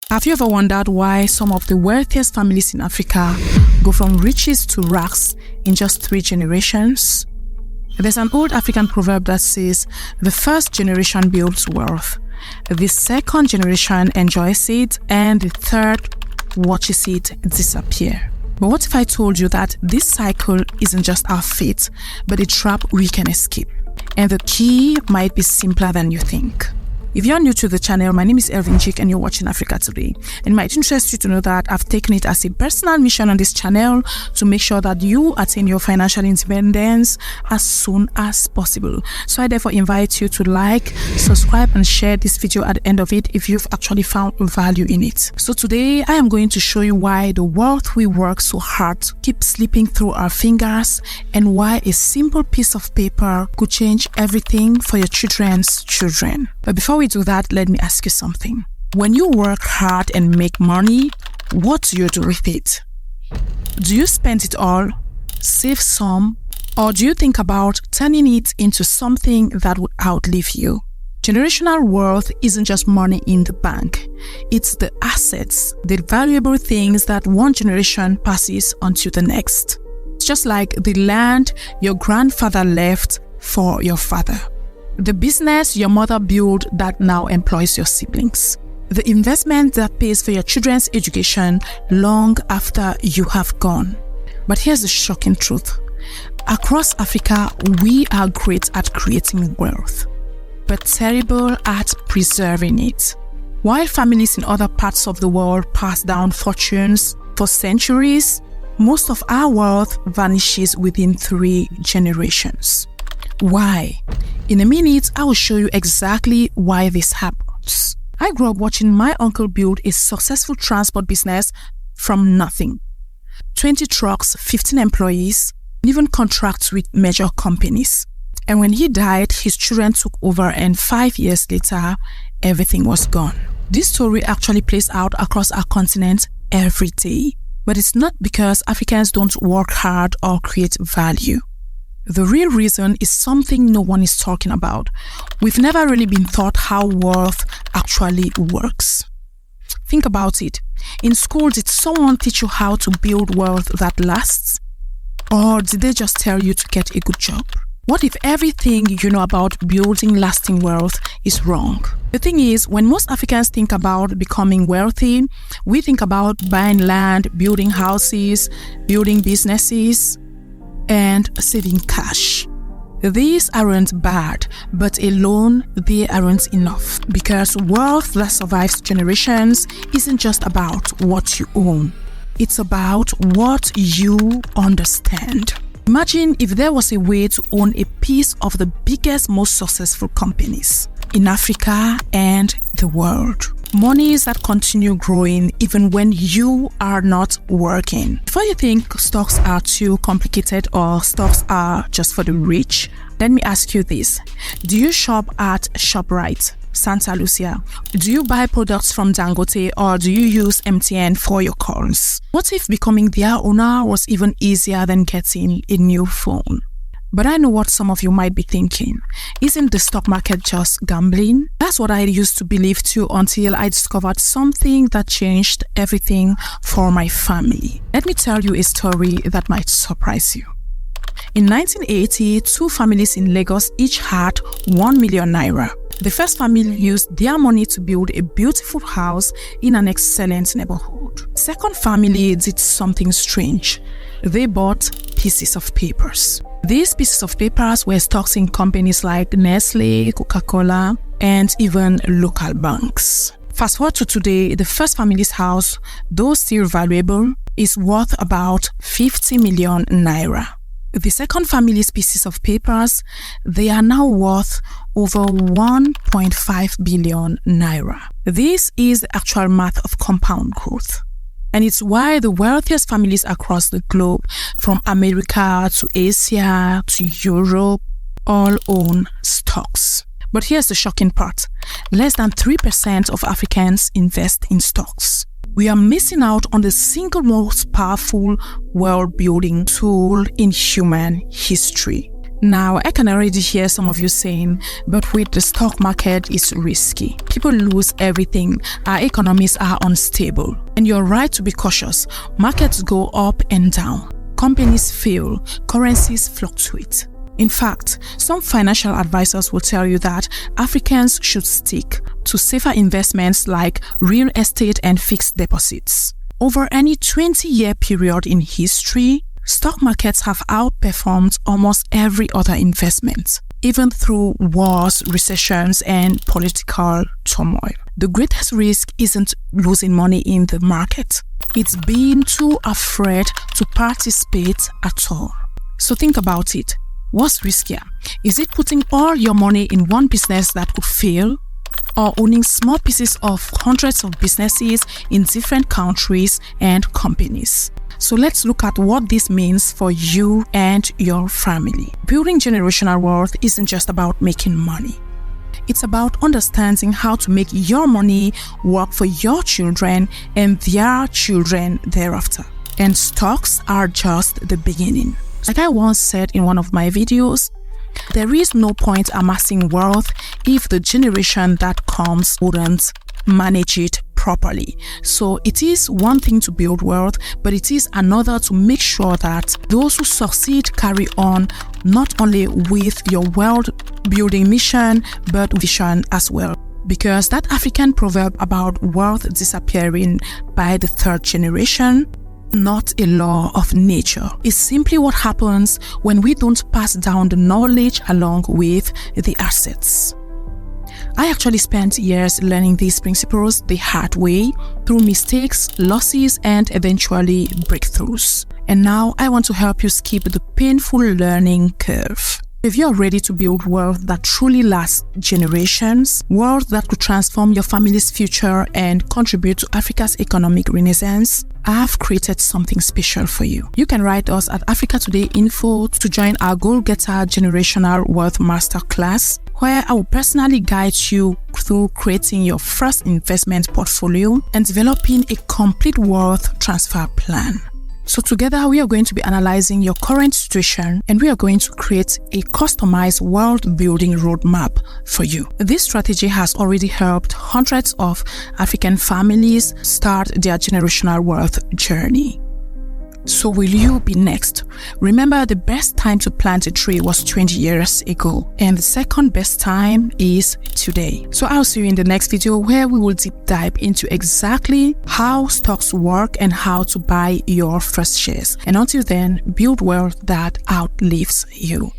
Have you ever wondered why some of the wealthiest families in Africa go from riches to rags in just 3 generations? There's an old African proverb that says, the first generation builds wealth, the second generation enjoys it, and the third watches it disappear. But what if I told you that this cycle isn't just our fate, but a trap we can escape? And the key might be simpler than you think. If you're new to the channel, my name is Elvin Chik and you're watching Africa Today. And it might interest you to know that I've taken it as a personal mission on this channel to make sure that you attain your financial independence as soon as possible. So I therefore invite you to like, subscribe and share this video at the end of it if you've actually found value in it. So today I am going to show you why the wealth we work so hard keeps slipping through our fingers and why a simple piece of paper could change everything for your children's children. But before we do that, let me ask you something. When you work hard and make money, what do you do with it? Do you spend it all, save some, or do you think about turning it into something that would outlive you? Generational wealth isn't just money in the bank. It's the assets, the valuable things that one generation passes on to the next. It's just like the land your grandfather left for your father. The business your mother built that now employs your siblings. The investment that pays for your children's education long after you have gone. But here's the shocking truth. Across Africa, we are great at creating wealth, but terrible at preserving it. While families in other parts of the world pass down fortunes for centuries, most of our wealth vanishes within 3 generations. Why? In a minute, I will show you exactly why this happens. I grew up watching my uncle build a successful transport business from nothing. 20 trucks, 15 employees, and even contracts with major companies. And when he died, his children took over and 5 years later, everything was gone. This story actually plays out across our continent every day. But it's not because Africans don't work hard or create value. The real reason is something no one is talking about. We've never really been taught how wealth actually works. Think about it. In school, did someone teach you how to build wealth that lasts? Or did they just tell you to get a good job? What if everything you know about building lasting wealth is wrong? The thing is, when most Africans think about becoming wealthy, we think about buying land, building houses, building businesses, and saving cash. These aren't bad, but alone they aren't enough, because wealth that survives generations isn't just about what you own. It's about what you understand. Imagine if there was a way to own a piece of the biggest, most successful companies in Africa and the world. Monies that continue growing even when you are not working. Before you think stocks are too complicated or stocks are just for the rich, let me ask you this. Do you shop at ShopRite, Santa Lucia? Do you buy products from Dangote, or do you use MTN for your calls? What if becoming their owner was even easier than getting a new phone? But I know what some of you might be thinking. Isn't the stock market just gambling? That's what I used to believe too, until I discovered something that changed everything for my family. Let me tell you a story that might surprise you. In 1980, 2 families in Lagos each had 1 million naira. The first family used their money to build a beautiful house in an excellent neighborhood. The second family did something strange. They bought pieces of papers. These pieces of papers were stocks in companies like Nestle, Coca-Cola, and even local banks. Fast forward to today, the first family's house, though still valuable, is worth about 50 million naira. The second family's pieces of papers, they are now worth over 1.5 billion naira. This is the actual math of compound growth. And it's why the wealthiest families across the globe, from America to Asia to Europe, all own stocks. But here's the shocking part. Less than 3% of Africans invest in stocks. We are missing out on the single most powerful wealth-building tool in human history. Now, I can already hear some of you saying, but wait, the stock market is risky. People lose everything. Our economies are unstable. And you're right to be cautious. Markets go up and down. Companies fail. Currencies fluctuate. In fact, some financial advisors will tell you that Africans should stick to safer investments like real estate and fixed deposits. Over any 20-year period in history, stock markets have outperformed almost every other investment, even through wars, recessions, and political turmoil. The greatest risk isn't losing money in the market. It's being too afraid to participate at all. So think about it. What's riskier? Is it putting all your money in one business that could fail? Or owning small pieces of hundreds of businesses in different countries and companies? So let's look at what this means for you and your family. Building generational wealth isn't just about making money. It's about understanding how to make your money work for your children and their children thereafter. And stocks are just the beginning. Like I once said in one of my videos, there is no point amassing wealth if the generation that comes wouldn't manage it properly. So it is one thing to build wealth, but it is another to make sure that those who succeed carry on not only with your wealth building mission, but vision as well. Because that African proverb about wealth disappearing by the third generation, not a law of nature. It's simply what happens when we don't pass down the knowledge along with the assets. I actually spent years learning these principles the hard way through mistakes, losses, and eventually breakthroughs. And now I want to help you skip the painful learning curve. If you're ready to build wealth that truly lasts generations, wealth that could transform your family's future and contribute to Africa's economic renaissance, I've created something special for you. You can write us at Africa Today Info to join our Goal Getter Generational Wealth Masterclass, where I will personally guide you through creating your first investment portfolio and developing a complete wealth transfer plan. So together we are going to be analyzing your current situation and we are going to create a customized wealth building roadmap for you. This strategy has already helped hundreds of African families start their generational wealth journey. So will you be next? Remember, the best time to plant a tree was 20 years ago, and the second best time is today. So I'll see you in the next video where we will deep dive into exactly how stocks work and how to buy your first shares. And until then, build wealth that outlives you.